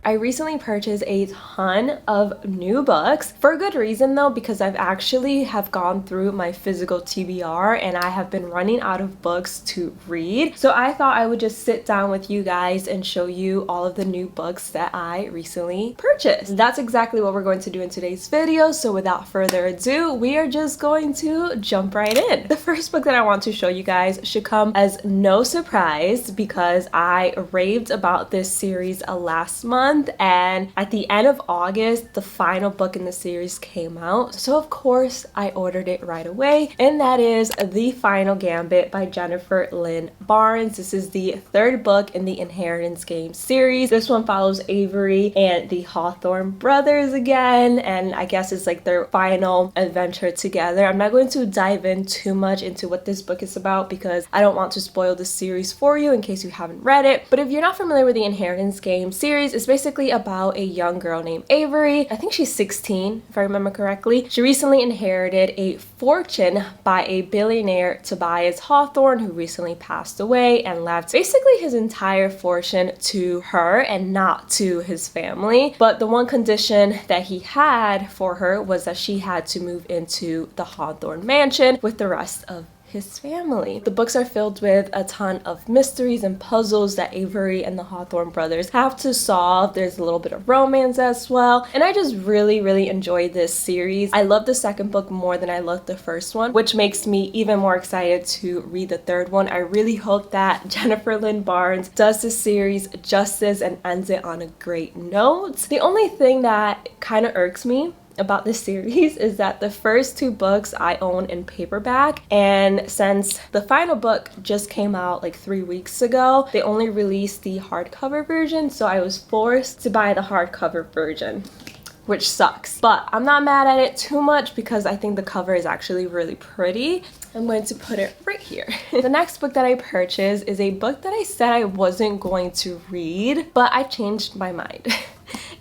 I recently purchased a ton of new books for a good reason though, because I've actually have gone through my physical TBR and I have been running out of books to read. So I thought I would just sit down with you guys and show you all of the new books that I recently purchased. That's exactly what we're going to do in today's video. So without further ado, we are just going to jump right in. The first book that I want to show you guys should come as no surprise because I raved about this series last month, and at the end of August the final book in the series came out, so of course I ordered it right away, and that is The Final Gambit by Jennifer Lynn Barnes. This is the third book in the Inheritance Game series. This one follows Avery and the Hawthorne brothers again, and I guess it's like their final adventure together. I'm not going to dive in too much into what this book is about because I don't want to spoil the series for you in case you haven't read it. But if you're not familiar with the Inheritance Game series, it's basically about a young girl named Avery. I think she's 16 if I remember correctly. She recently inherited a fortune by a billionaire Tobias Hawthorne, who recently passed away and left basically his entire fortune to her and not to his family. But the one condition that he had for her was that she had to move into the Hawthorne mansion with the rest of his family. The books are filled with a ton of mysteries and puzzles that Avery and the Hawthorne brothers have to solve. There's a little bit of romance as well, and I just really enjoyed this series. I love the second book more than I loved the first one, which makes me even more excited to read the third one. I really hope that Jennifer Lynn Barnes does this series justice and ends it on a great note. The only thing that kind of irks me about this series is that the first two books I own in paperback, and since the final book just came out like 3 weeks ago, they only released the hardcover version, so I was forced to buy the hardcover version, which sucks. But I'm not mad at it too much because I think the cover is actually really pretty. I'm going to put it right here. The next book that I purchased is a book that I said I wasn't going to read, but I changed my mind.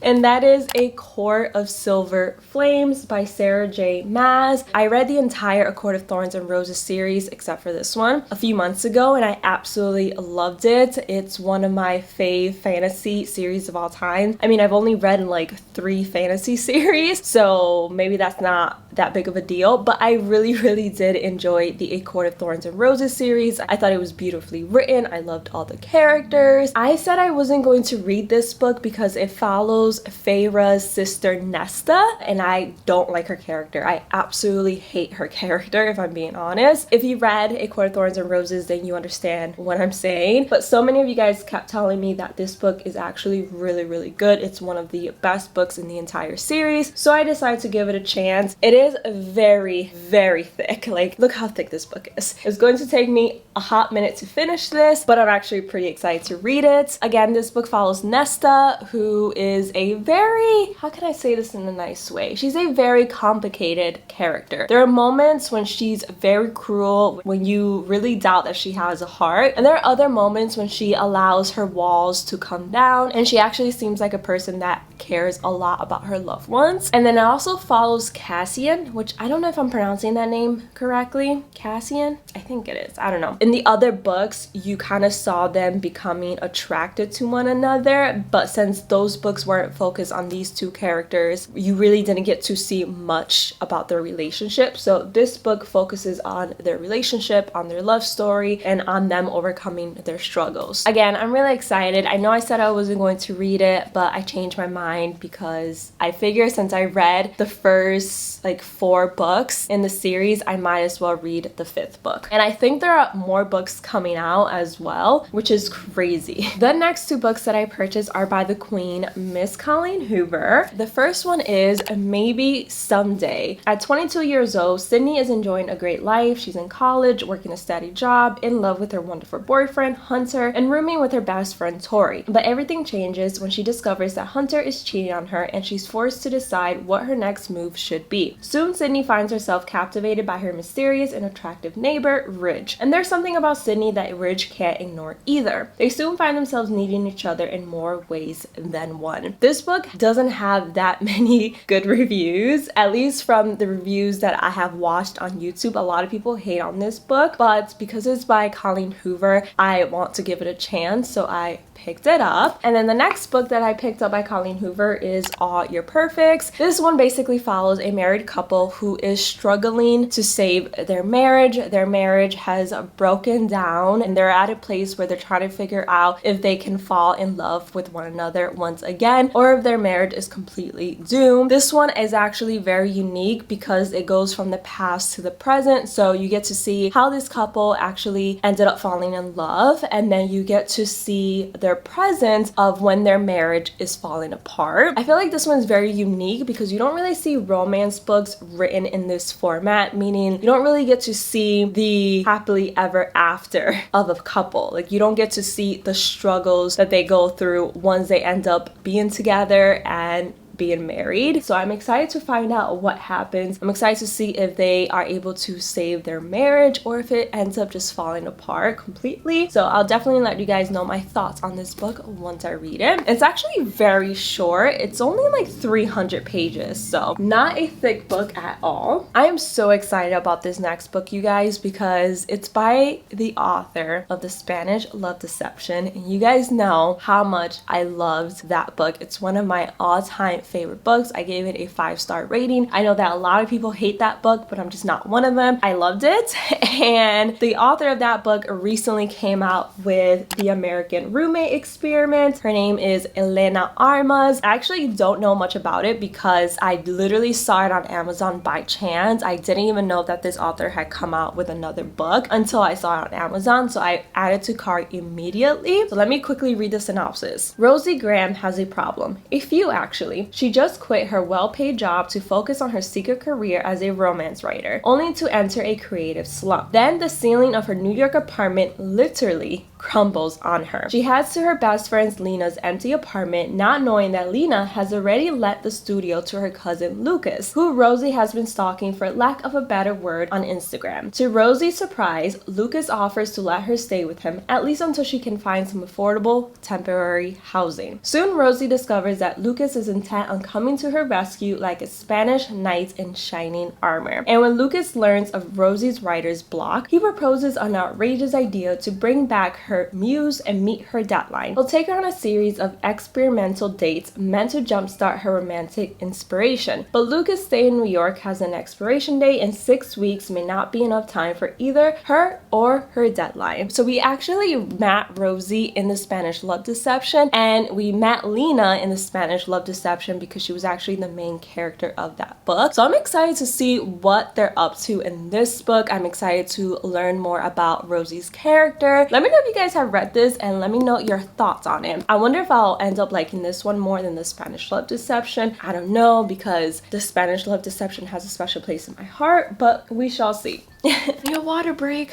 And that is A Court of Silver Flames by Sarah J. Maas. I read the entire A Court of Thorns and Roses series, except for this one, a few months ago, and I absolutely loved it. It's one of my fave fantasy series of all time. I mean, I've only read like 3 fantasy series, so maybe that's not that big of a deal, but I really did enjoy the A Court of Thorns and Roses series. I thought it was beautifully written. I loved all the characters. I said I wasn't going to read this book because it follows Feyre's sister Nesta, and I don't like her character. I absolutely hate her character, if I'm being honest. If you read A Court of Thorns and Roses, then you understand what I'm saying. But so many of you guys kept telling me that this book is actually really good. It's one of the best books in the entire series, so I decided to give it a chance. It is very thick. Like, look how thick this book is. It's going to take me a hot minute to finish this, but I'm actually pretty excited to read it. Again, this book follows Nesta, who is a very, how can I say this in a nice way? She's a very complicated character. There are moments when she's very cruel, when you really doubt that she has a heart, and there are other moments when she allows her walls to come down, and she actually seems like a person that cares a lot about her loved ones. And then it also follows Cassian, which I don't know if I'm pronouncing that name correctly. Cassian? I think it is. I don't know. In the other books, you kind of saw them becoming attracted to one another, but since those books weren't focused on these two characters, you really didn't get to see much about their relationship. So this book focuses on their relationship, on their love story, and on them overcoming their struggles. Again, I'm really excited. I know I said I wasn't going to read it, but I changed my mind because I figured since I read the first like 4 books in the series, I might as well read the 5th book. And I think there are more books coming out as well, which is crazy. The next 2 books that I purchased are by the Queen, Miss Colleen Hoover. The first one is Maybe Someday. At 22 years old, Sydney is enjoying a great life. She's in college, working a steady job, in love with her wonderful boyfriend, Hunter, and rooming with her best friend, Tori. But everything changes when she discovers that Hunter is cheating on her, and she's forced to decide what her next move should be. Soon, Sydney finds herself captivated by her mysterious and attractive neighbor, Ridge. And there's something about Sydney that Ridge can't ignore either. They soon find themselves needing each other in more ways than one. This book doesn't have that many good reviews, at least from the reviews that I have watched on YouTube. A lot of people hate on this book, but because it's by Colleen Hoover, I want to give it a chance, so I picked it up. And then the next book that I picked up by Colleen Hoover is All Your Perfects. This one basically follows a married couple who is struggling to save their marriage. Their marriage has broken down and they're at a place where they're trying to figure out if they can fall in love with one another once again or if their marriage is completely doomed. This one is actually very unique because it goes from the past to the present, so you get to see how this couple actually ended up falling in love, and then you get to see their present of when their marriage is falling apart. I feel like this one's very unique because you don't really see romance books written in this format, meaning you don't really get to see the happily ever after of a couple. Like, you don't get to see the struggles that they go through once they end up being together and being married. So I'm excited to find out what happens. I'm excited to see if they are able to save their marriage or if it ends up just falling apart completely. So I'll definitely let you guys know my thoughts on this book once I read it. It's actually very short. It's only like 300 pages, so not a thick book at all. I am so excited about this next book, you guys, because it's by the author of The Spanish Love Deception, and you guys know how much I loved that book. It's one of my all-time favorite books. I gave it a 5-star rating. I know that a lot of people hate that book, but I'm just not one of them. I loved it. And the author of that book recently came out with The American Roommate Experiment. Her name is Elena Armas. I actually don't know much about it because I literally saw it on Amazon by chance. I didn't even know that this author had come out with another book until I saw it on Amazon, so I added to cart immediately. So let me quickly read the synopsis. Rosie Graham has a problem. A few, actually. She just quit her well-paid job to focus on her secret career as a romance writer, only to enter a creative slump. Then the ceiling of her New York apartment literally crumbles on her. She heads to her best friend Lena's empty apartment, not knowing that Lena has already let the studio to her cousin Lucas, who Rosie has been stalking, for lack of a better word, on Instagram. To Rosie's surprise, Lucas offers to let her stay with him, at least until she can find some affordable temporary housing. Soon Rosie discovers that Lucas is intent on coming to her rescue like a Spanish knight in shining armor. And when Lucas learns of Rosie's writer's block, he proposes an outrageous idea to bring back her muse and meet her deadline. He'll take her on a series of experimental dates meant to jumpstart her romantic inspiration. But Lucas' stay in New York has an expiration date, and 6 weeks may not be enough time for either her or her deadline. So we actually met Rosie in The Spanish Love Deception, and we met Lena in The Spanish Love Deception because she was actually the main character of that book. So I'm excited to see what they're up to in this book. I'm excited to learn more about Rosie's character. Let me know if you guys have read this and let me know your thoughts on it. I wonder if I'll end up liking this one more than The Spanish Love Deception. I don't know, because The Spanish Love Deception has a special place in my heart, but we shall see. Need a water break.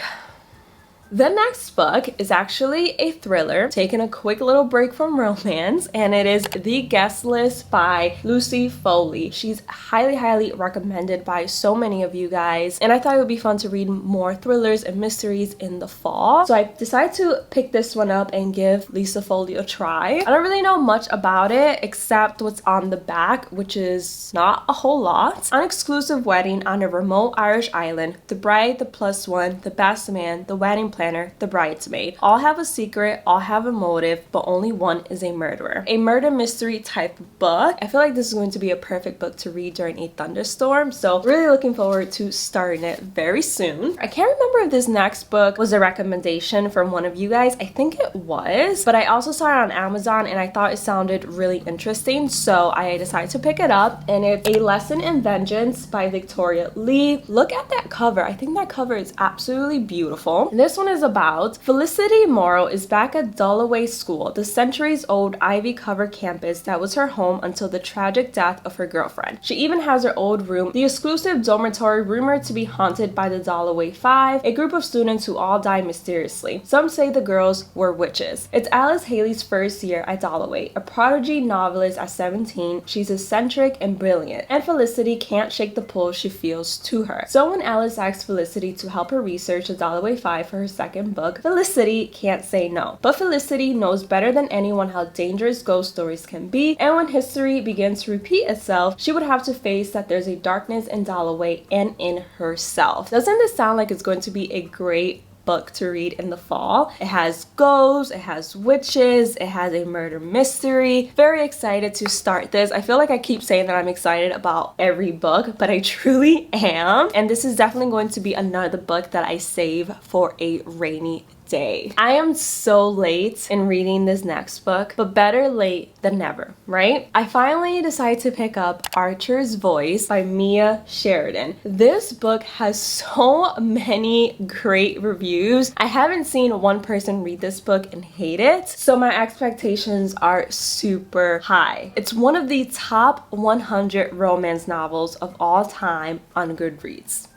The next book is actually a thriller, taking a quick little break from romance, and it is The Guest List by Lucy Foley. She's highly recommended by so many of you guys, and I thought it would be fun to read more thrillers and mysteries in the fall. So I decided to pick this one up and give Lisa Foley a try. I don't really know much about it except what's on the back, which is not a whole lot. An exclusive wedding on a remote Irish island. The bride, the plus one, the best man, the wedding planner, the bridesmaid. All have a secret, all have a motive, but only one is a murderer. A murder mystery type book. I feel like this is going to be a perfect book to read during a thunderstorm, so really looking forward to starting it very soon. I can't remember if this next book was a recommendation from one of you guys. I think it was, but I also saw it on Amazon and I thought it sounded really interesting, so I decided to pick it up, and it's A Lesson in Vengeance by Victoria Lee. Look at that cover. I think that cover is absolutely beautiful. And this one is about Felicity Morrow is back at Dalloway School, the centuries-old ivy-covered campus that was her home until the tragic death of her girlfriend. She even has her old room, the exclusive dormitory rumored to be haunted by the Dalloway Five, a group of students who all died mysteriously. Some say the girls were witches. It's Alice Haley's first year at Dalloway. A prodigy novelist at 17, she's eccentric and brilliant, and Felicity can't shake the pull she feels to her. So when Alice asks Felicity to help her research the Dalloway Five for her second book, Felicity can't say no. But Felicity knows better than anyone how dangerous ghost stories can be, and when history begins to repeat itself, she would have to face that there's a darkness in Dalloway and in herself. Doesn't this sound like it's going to be a great book to read in the fall. It has ghosts, it has witches, it has a murder mystery. Very excited to start this. I feel like I keep saying that I'm excited about every book, but I truly am. And this is definitely going to be another book that I save for a rainy day. I am so late in reading this next book, but better late than never, right? I finally decided to pick up Archer's Voice by Mia Sheridan. This book has so many great reviews. I haven't seen one person read this book and hate it, so my expectations are super high. It's one of the top 100 romance novels of all time on Goodreads.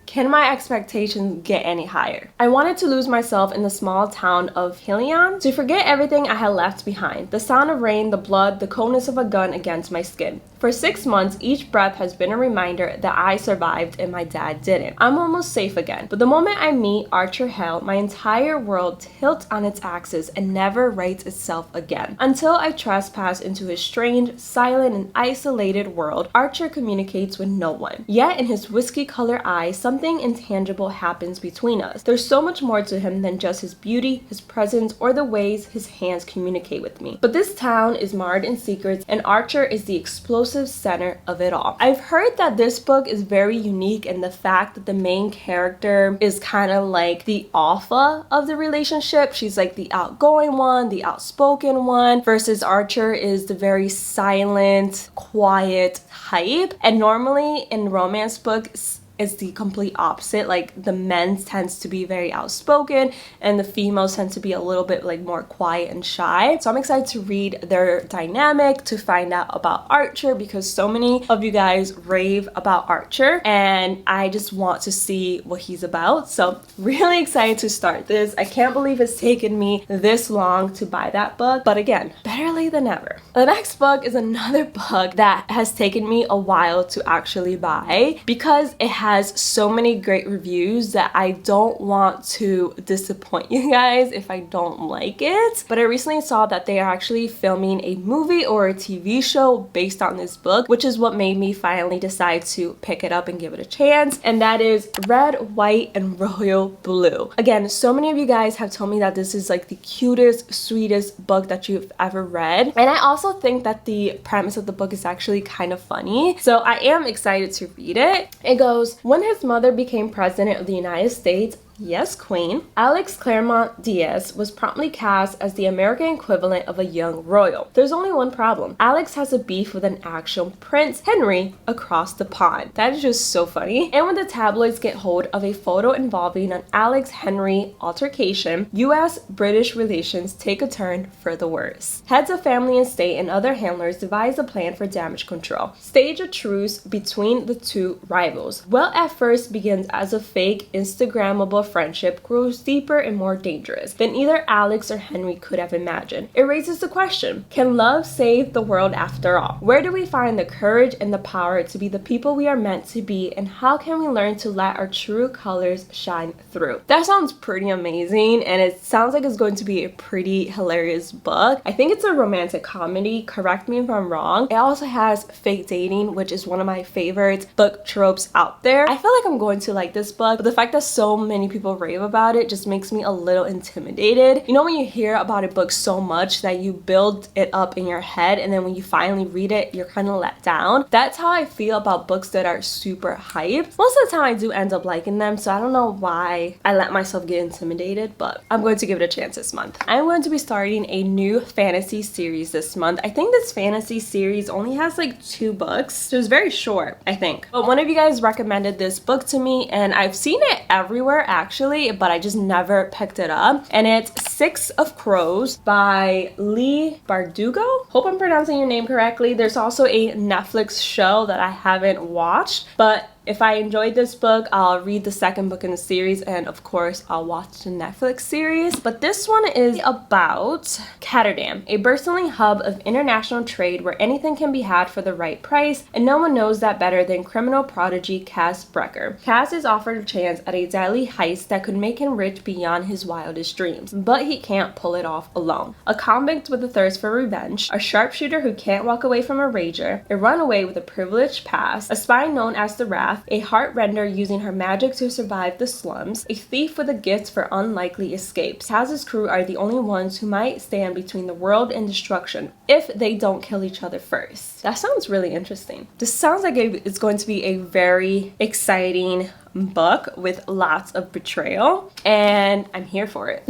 Can my expectations get any higher? I wanted to lose myself in the small town of Helion, to forget everything I had left behind. The sound of rain, the blood, the coldness of a gun against my skin. For 6 months, each breath has been a reminder that I survived and my dad didn't. I'm almost safe again. But the moment I meet Archer Hale, my entire world tilts on its axis and never rights itself again. Until I trespass into his strange, silent, and isolated world, Archer communicates with no one. Yet in his whiskey-colored eyes, something intangible happens between us. There's so much more to him than just his beauty, his presence, or the ways his hands communicate with me. But this town is marred in secrets, and Archer is the explosive center of it all. I've heard that this book is very unique in the fact that the main character is kind of like the alpha of the relationship. She's like the outgoing one, the outspoken one, versus Archer is the very silent, quiet type. And normally in romance books, it's the complete opposite. Like the men tends to be very outspoken and the females tend to be a little bit like more quiet and shy. So I'm excited to read their dynamic, to find out about Archer, because so many of you guys rave about Archer and I just want to see what he's about. So really excited to start this. I can't believe it's taken me this long to buy that book, but again, better late than never. The next book is another book that has taken me a while to actually buy because it has so many great reviews that I don't want to disappoint you guys if I don't like it. But I recently saw that they are actually filming a movie or a TV show based on this book, which is what made me finally decide to pick it up and give it a chance. And that is Red, White, and Royal Blue. Again, so many of you guys have told me that this is like the cutest, sweetest book that you've ever read. And I also think that the premise of the book is actually kind of funny. So I am excited to read it. It goes, when his mother became president of the United States, yes, Queen, Alex Claremont Diaz was promptly cast as the American equivalent of a young royal. There's only one problem. Alex has a beef with an actual Prince Henry across the pond. That is just so funny. And when the tabloids get hold of a photo involving an Alex Henry altercation, US-British relations take a turn for the worse. Heads of family and state and other handlers devise a plan for damage control. Stage a truce between the two rivals. Well, at first begins as a fake Instagrammable friendship, grows deeper and more dangerous than either Alex or Henry could have imagined. It raises the question, can love save the world after all? Where do we find the courage and the power to be the people we are meant to be, and how can we learn to let our true colors shine through? That sounds pretty amazing, and it sounds like it's going to be a pretty hilarious book. I think it's a romantic comedy, correct me if I'm wrong. It also has fake dating, which is one of my favorite book tropes out there. I feel like I'm going to like this book, but the fact that so many people rave about it just makes me a little intimidated. You know when you hear about a book so much that you build it up in your head and then when you finally read it, you're kind of let down? That's how I feel about books that are super hyped. Most of the time I do end up liking them, so I don't know why I let myself get intimidated, but I'm going to give it a chance this month. I'm going to be starting a new fantasy series this month. I think this fantasy series only has like 2 books, so it's very short, I think. But one of you guys recommended this book to me and I've seen it everywhere actually, but I just never picked it up. And it's Six of Crows by Lee Bardugo. Hope I'm pronouncing your name correctly. There's also a Netflix show that I haven't watched, but if I enjoyed this book, I'll read the second book in the series, and of course, I'll watch the Netflix series. But this one is about Ketterdam, a bustling hub of international trade where anything can be had for the right price, and no one knows that better than criminal prodigy Cass Brecker. Cass is offered a chance at a deadly heist that could make him rich beyond his wildest dreams, but he can't pull it off alone. A convict with a thirst for revenge, a sharpshooter who can't walk away from a rager, a runaway with a privileged past, a spy known as the Wrath, path, a heartrender using her magic to survive the slums, a thief with a gift for unlikely escapes. Taz's crew are the only ones who might stand between the world and destruction if they don't kill each other first. That sounds really interesting. This sounds like it's going to be a very exciting book with lots of betrayal, and I'm here for it.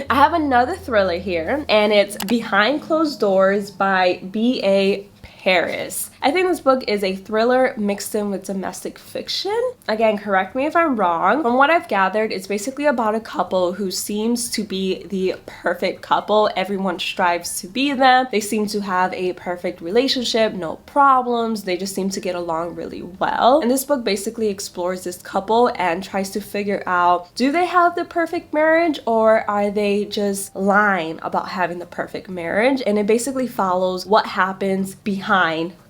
I have another thriller here, and it's Behind Closed Doors by B.A. Paris. I think this book is a thriller mixed in with domestic fiction. Again, correct me if I'm wrong. From what I've gathered, it's basically about a couple who seems to be the perfect couple. Everyone strives to be them. They seem to have a perfect relationship, no problems. They just seem to get along really well. And this book basically explores this couple and tries to figure out, do they have the perfect marriage, or are they just lying about having the perfect marriage? And it basically follows what happens behind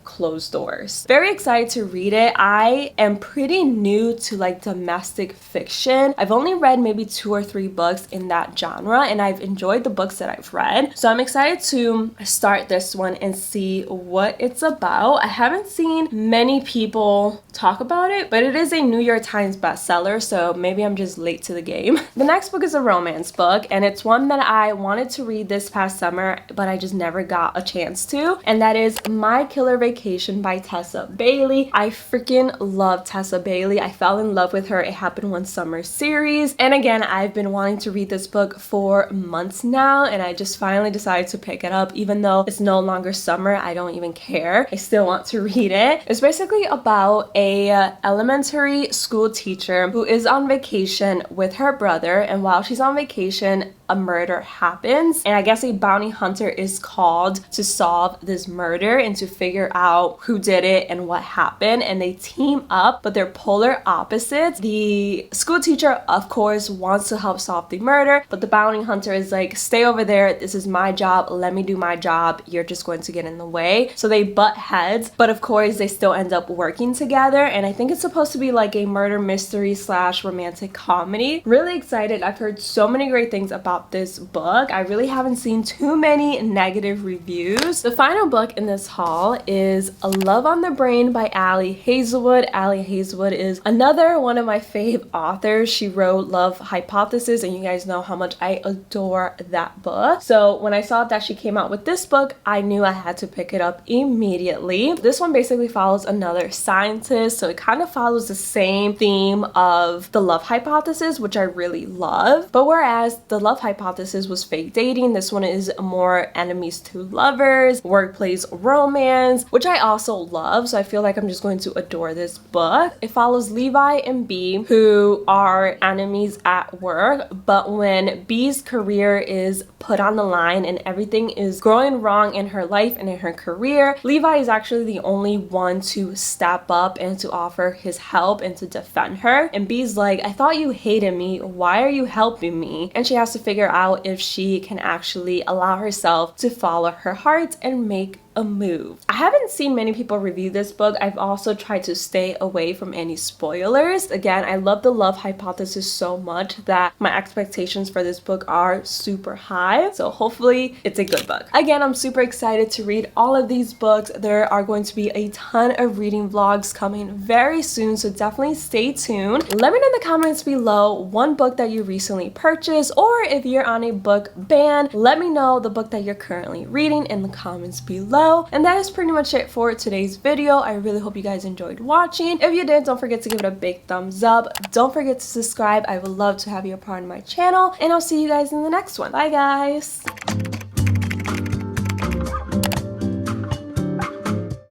closed doors. Very excited to read it. I am pretty new to like domestic fiction. I've only read maybe 2 or 3 books in that genre, and I've enjoyed the books that I've read. So I'm excited to start this one and see what it's about. I haven't seen many people talk about it, but it is a New York Times bestseller, so maybe I'm just late to the game. The next book is a romance book, and it's one that I wanted to read this past summer, but I just never got a chance to, and that is My Killer Vacation by Tessa Bailey. I freaking love Tessa Bailey. I fell in love with her. It happened one summer series. And again, I've been wanting to read this book for months now, and I just finally decided to pick it up. Even though it's no longer summer, I don't even care. I still want to read it. It's basically about a elementary school teacher who is on vacation with her brother, and while she's on vacation, a murder happens, and I guess a bounty hunter is called to solve this murder and to figure out who did it and what happened, and they team up, but they're polar opposites. The school teacher, of course, wants to help solve the murder, but the bounty hunter is like, stay over there, this is my job, let me do my job, you're just going to get in the way. So they butt heads, but of course they still end up working together, and I think it's supposed to be like a murder mystery / romantic comedy. Really excited. I've heard so many great things about this book. I really haven't seen too many negative reviews. The final book in this haul is A Love on the Brain by Ali Hazelwood. Ali Hazelwood is another one of my fave authors. She wrote Love Hypothesis, and you guys know how much I adore that book. So when I saw that she came out with this book, I knew I had to pick it up immediately. This one basically follows another scientist, so it kind of follows the same theme of the Love Hypothesis, which I really love. But whereas the Love Hypothesis was fake dating, this one is more enemies to lovers, workplace romance, which I also love, so I feel like I'm just going to adore this book. It follows Levi and Bee, who are enemies at work, but when Bee's career is put on the line and everything is going wrong in her life and in her career, Levi is actually the only one to step up and to offer his help and to defend her. And Bee's like, I thought you hated me, why are you helping me? And she has to figure out if she can actually allow herself to follow her heart and make a move. I haven't seen many people review this book. I've also tried to stay away from any spoilers. Again, I love the Love Hypothesis so much that my expectations for this book are super high. So hopefully it's a good book. Again, I'm super excited to read all of these books. There are going to be a ton of reading vlogs coming very soon, so definitely stay tuned. Let me know in the comments below one book that you recently purchased, or if you're on a book ban, let me know the book that you're currently reading in the comments below. And that is pretty much it for today's video. I really hope you guys enjoyed watching. If you did, don't forget to give it a big thumbs up. Don't forget to subscribe. I would love to have you a part of my channel, and I'll see you guys in the next one. Bye guys.